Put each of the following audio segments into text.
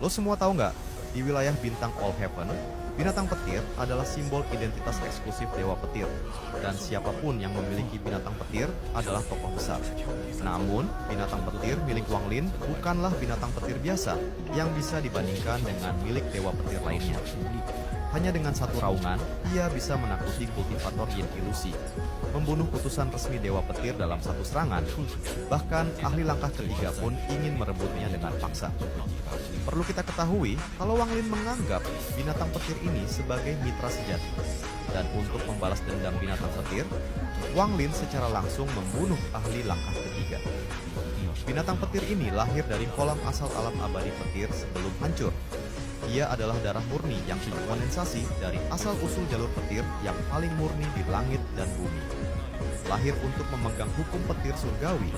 Lo semua tahu nggak, di wilayah bintang All Heaven, binatang petir adalah simbol identitas eksklusif Dewa Petir. Dan siapapun yang memiliki binatang petir adalah tokoh besar. Namun, binatang petir milik Wang Lin bukanlah binatang petir biasa yang bisa dibandingkan dengan milik Dewa Petir lainnya. Hanya dengan satu raungan, ia bisa menakuti kultivator Yin Ilusi, membunuh utusan resmi Dewa Petir dalam satu serangan. Bahkan ahli langkah ketiga pun ingin merebutnya dengan paksa. Perlu kita ketahui kalau Wang Lin menganggap binatang petir ini sebagai mitra sejati. Dan untuk membalas dendam binatang petir, Wang Lin secara langsung membunuh ahli langkah ketiga. Binatang petir ini lahir dari kolam asal alam abadi petir sebelum hancur. Ia adalah darah murni yang terkondensasi dari asal-usul jalur petir yang paling murni di langit dan bumi. Lahir untuk memegang hukum petir surgawi,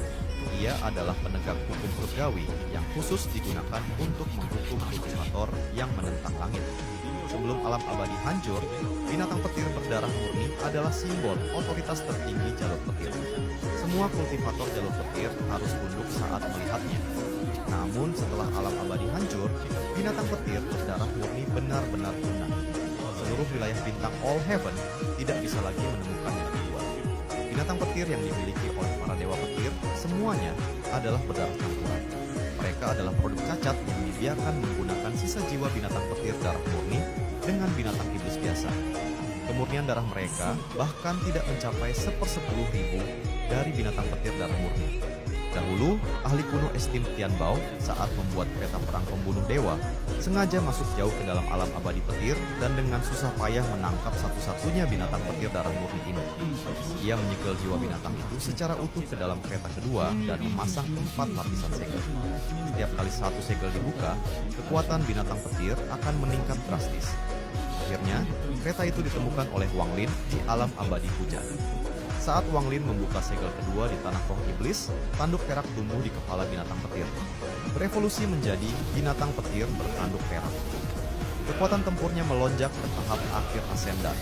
ia adalah penegak hukum surgawi yang khusus digunakan untuk menghukum kultivator yang menentang langit. Sebelum alam abadi hancur, binatang petir berdarah murni adalah simbol otoritas tertinggi jalur petir. Semua kultivator jalur petir harus tunduk saat melihatnya. Namun setelah alam abadi hancur, binatang petir berdarah murni benar-benar punah. Seluruh wilayah bintang All Heaven tidak bisa lagi menemukan yang kedua. Binatang petir yang dimiliki oleh para dewa petir semuanya adalah berdarah campuran. Mereka adalah produk cacat yang dibiarkan menggunakan sisa jiwa binatang petir darah murni dengan binatang iblis biasa. Kemurnian darah mereka bahkan tidak mencapai 1/10.000 dari binatang petir darah murni. Dahulu, ahli kuno Estim Tianbao saat membuat kereta perang pembunuh dewa, sengaja masuk jauh ke dalam alam abadi petir dan dengan susah payah menangkap satu-satunya binatang petir darah murni ini. Ia menyegel jiwa binatang itu secara utuh ke dalam kereta kedua dan memasang 4 lapisan segel. Setiap kali satu segel dibuka, kekuatan binatang petir akan meningkat drastis. Akhirnya, kereta itu ditemukan oleh Wang Lin di alam abadi hujan. Saat Wang Lin membuka segel kedua di tanah roh iblis, tanduk perak tumbuh di kepala binatang petir. Berevolusi menjadi binatang petir bertanduk perak. Kekuatan tempurnya melonjak ke tahap akhir ascendant.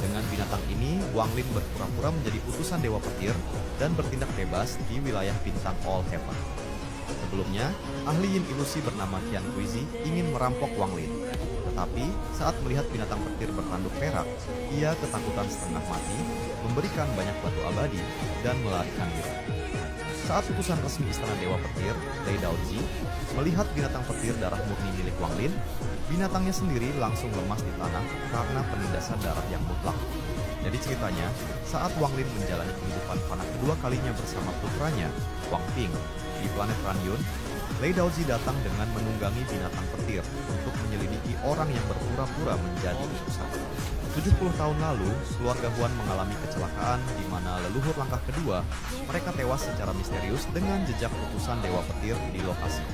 Dengan binatang ini, Wang Lin berpura-pura menjadi utusan dewa petir dan bertindak bebas di wilayah bintang All Heaven. Sebelumnya, ahli Yin Ilusi bernama Qian Guizi ingin merampok Wang Lin. Tetapi, saat melihat binatang petir bertanduk perak, ia ketakutan setengah mati, memberikan banyak batu abadi, dan melarikan diri. Saat utusan resmi Istana Dewa Petir, Lei Daozi, melihat binatang petir darah murni milik Wang Lin, binatangnya sendiri langsung lemas di tanah karena penindasan darah yang mutlak. Jadi ceritanya, saat Wang Lin menjalani kehidupan fana kedua kalinya bersama putranya, Wang Ping, di planet Ranyun, Lei Daozi datang dengan menunggangi binatang petir untuk menyelidiki orang yang berpura-pura menjadi utusan. 70 tahun lalu, keluarga Huan mengalami kecelakaan di mana leluhur langkah kedua, mereka tewas secara misterius dengan jejak utusan Dewa Petir di lokasi.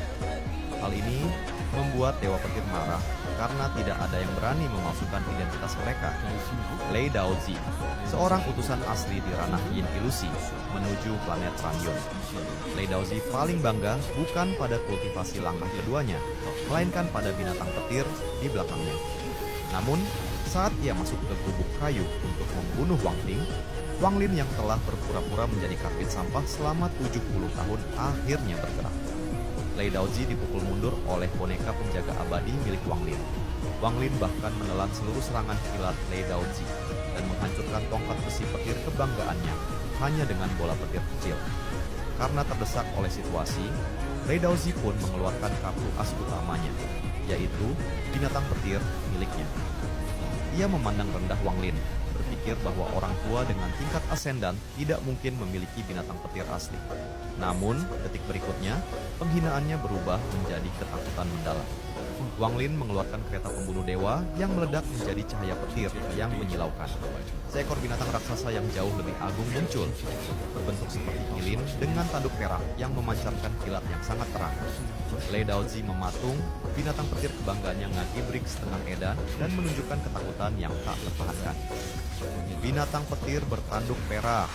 Hal ini membuat Dewa Petir marah karena tidak ada yang berani memalsukan identitas mereka. Lei Daozi, seorang utusan asli di ranah Yin Ilusi, menuju planet Ranyun. Lei Daozi paling bangga bukan pada kultivasi langkah keduanya, melainkan pada binatang petir di belakangnya. Namun, saat ia masuk ke gubuk kayu untuk membunuh Wang Ping, Wang Lin yang telah berpura-pura menjadi karbit sampah selama 70 tahun akhirnya bergerak. Lei Daozi dipukul mundur oleh boneka penjaga abadi milik Wang Lin. Wang Lin bahkan menelan seluruh serangan kilat Lei Daozi dan menghancurkan tongkat besi petir kebanggaannya hanya dengan bola petir kecil. Karena terdesak oleh situasi, Lei Daozi pun mengeluarkan kartu as utamanya, yaitu binatang petir miliknya. Ia memandang rendah Wang Lin, berpikir bahwa orang tua dengan tingkat ascendant tidak mungkin memiliki binatang petir asli. Namun, detik berikutnya, penghinaannya berubah menjadi ketakutan mendalam. Wang Lin mengeluarkan kereta pembunuh dewa yang meledak menjadi cahaya petir yang menyilaukan. Seekor binatang raksasa yang jauh lebih agung muncul, berbentuk seperti lilin dengan tanduk perak yang memancarkan kilat yang sangat terang. Lei Daozi mematung, binatang petir kebanggaannya ngagibrik setengah edan dan menunjukkan ketakutan yang tak tertahankan. Binatang petir bertanduk perak,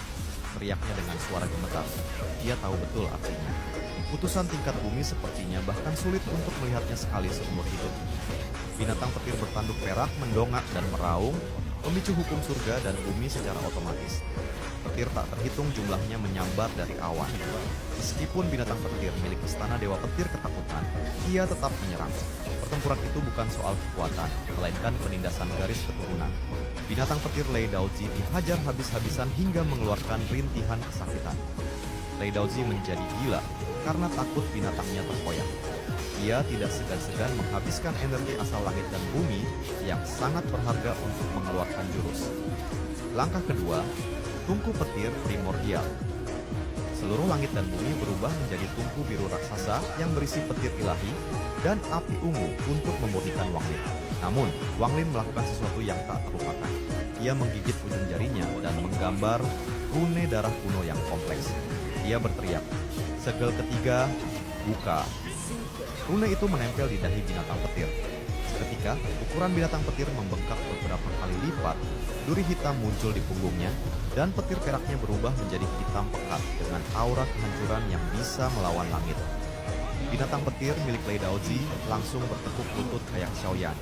teriaknya dengan suara gemetar. Ia tahu betul artinya. Utusan tingkat bumi sepertinya bahkan sulit untuk melihatnya sekali seumur hidup. Binatang petir bertanduk perak mendongak dan meraung, memicu hukum surga dan bumi secara otomatis. Petir tak terhitung jumlahnya menyambar dari awan. Meskipun binatang petir milik istana Dewa Petir ketakutan, ia tetap menyerang. Pertempuran itu bukan soal kekuatan, melainkan penindasan garis keturunan. Binatang petir Lei Daozi dihajar habis-habisan hingga mengeluarkan rintihan kesakitan. Lei Daozi menjadi gila karena takut binatangnya terkoyak. Ia tidak segan-segan menghabiskan energi asal langit dan bumi yang sangat berharga untuk mengeluarkan jurus. Langkah kedua, tungku petir primordial. Seluruh langit dan bumi berubah menjadi tungku biru raksasa yang berisi petir ilahi dan api ungu untuk memurnikan Wanglin. Namun, Wanglin melakukan sesuatu yang tak terlupakan. Ia menggigit ujung jarinya dan menggambar rune darah kuno yang kompleks. Ia berteriak, "Segel ketiga, buka." Rune itu menempel di dahi binatang petir. Seketika, ukuran binatang petir membengkak beberapa kali lipat, duri hitam muncul di punggungnya, dan petir peraknya berubah menjadi hitam pekat dengan aura kehancuran yang bisa melawan langit. Binatang petir milik Lei Daozi langsung bertekuk lutut kayak Xiaoyan.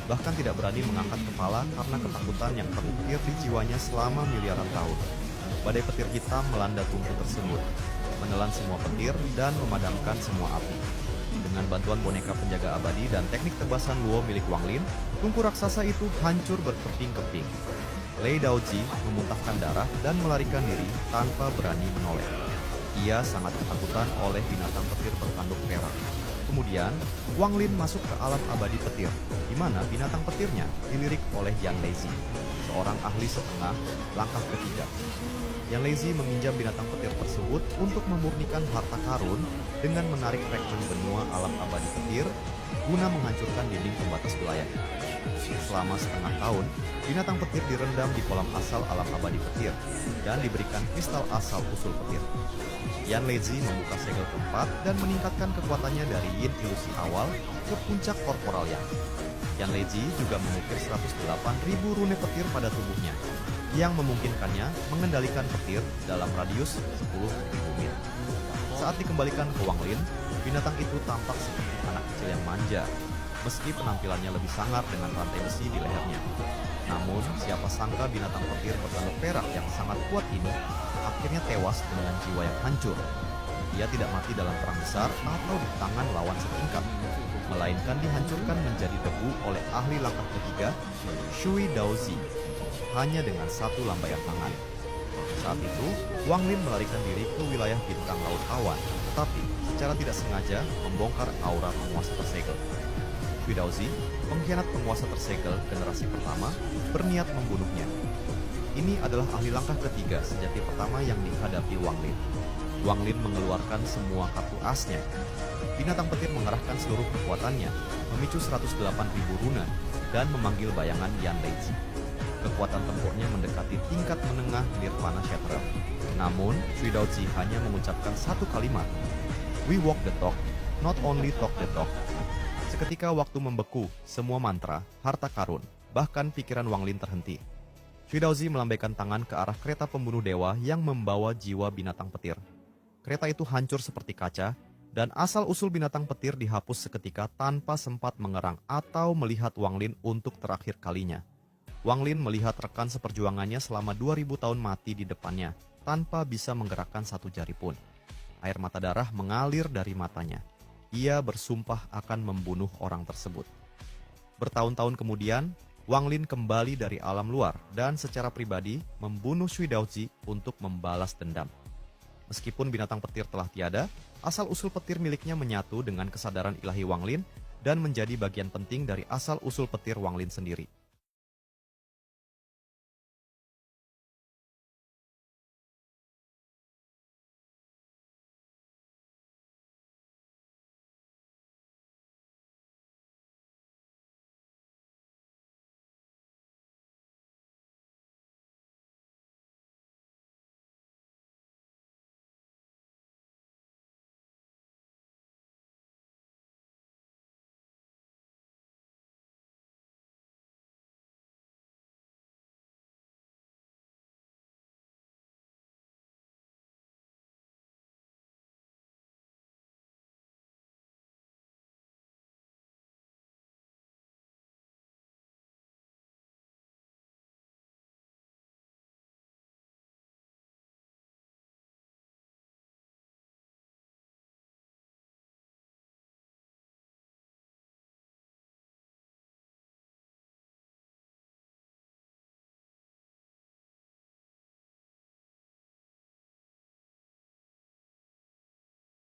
Bahkan tidak berani mengangkat kepala karena ketakutan yang terukir di jiwanya selama miliaran tahun. Badai petir hitam melanda tungku tersebut, menelan semua petir dan memadamkan semua api. Dengan bantuan boneka penjaga abadi dan teknik tebasan Luo milik Wanglin, tungku raksasa itu hancur berkeping-keping. Lei Daozi memuntahkan darah dan melarikan diri tanpa berani menoleh. Ia sangat ketakutan oleh binatang petir bertanduk perak. Kemudian, Wanglin masuk ke alam abadi petir, di mana binatang petirnya dilirik oleh Yan Lezi, seorang ahli setengah langkah ketiga. Yan Lezi meminjam binatang petir tersebut untuk memurnikan harta karun dengan menarik rekon benua alam abadi petir guna menghancurkan dinding pembatas wilayah. Selama setengah tahun, binatang petir direndam di kolam asal alam abadi petir dan diberikan kristal asal usul petir. Yan Lezi membuka segel keempat dan meningkatkan kekuatannya dari yin ilusi awal ke puncak korporal yang. Yan Lezi juga mengukir 108.000 rune petir pada tubuhnya, yang memungkinkannya mengendalikan petir dalam radius 10.000 mil. Saat dikembalikan ke Wanglin, binatang itu tampak seperti anak kecil yang manja, meski penampilannya lebih sangar dengan rantai besi di lehernya. Namun, siapa sangka binatang petir bertanduk perak yang sangat kuat ini akhirnya tewas dengan jiwa yang hancur. Ia tidak mati dalam perang besar atau di tangan lawan setingkat, melainkan dihancurkan menjadi debu oleh ahli langkah ketiga, Shui Daozi, hanya dengan satu lambaian tangan. Saat itu, Wanglin melarikan diri ke wilayah bintang laut awan, tetapi secara tidak sengaja membongkar aura penguasa tersegel. Shui Daozi, pengkhianat penguasa tersegel generasi pertama, berniat membunuhnya. Ini adalah ahli langkah ketiga sejati pertama yang dihadapi Wanglin. Wanglin mengeluarkan semua kartu asnya. Binatang petir mengerahkan seluruh kekuatannya, memicu 108.000 runa, dan memanggil bayangan Yan Lezi. Kekuatan tempurnya mendekati tingkat menengah Nirvana Shatterer. Namun, Shui Daozi hanya mengucapkan satu kalimat, "We walk the talk, not only talk the talk." Seketika waktu membeku, semua mantra, harta karun, bahkan pikiran Wanglin terhenti. Shui Daozi melambaikan tangan ke arah kereta pembunuh dewa yang membawa jiwa binatang petir. Kereta itu hancur seperti kaca, dan asal-usul binatang petir dihapus seketika tanpa sempat mengerang atau melihat Wanglin untuk terakhir kalinya. Wanglin melihat rekan seperjuangannya selama 2000 tahun mati di depannya, tanpa bisa menggerakkan satu jari pun. Air mata darah mengalir dari matanya. Ia bersumpah akan membunuh orang tersebut. Bertahun-tahun kemudian, Wanglin kembali dari alam luar dan secara pribadi membunuh Shui Daozi untuk membalas dendam. Meskipun binatang petir telah tiada, asal-usul petir miliknya menyatu dengan kesadaran ilahi Wanglin dan menjadi bagian penting dari asal-usul petir Wanglin sendiri.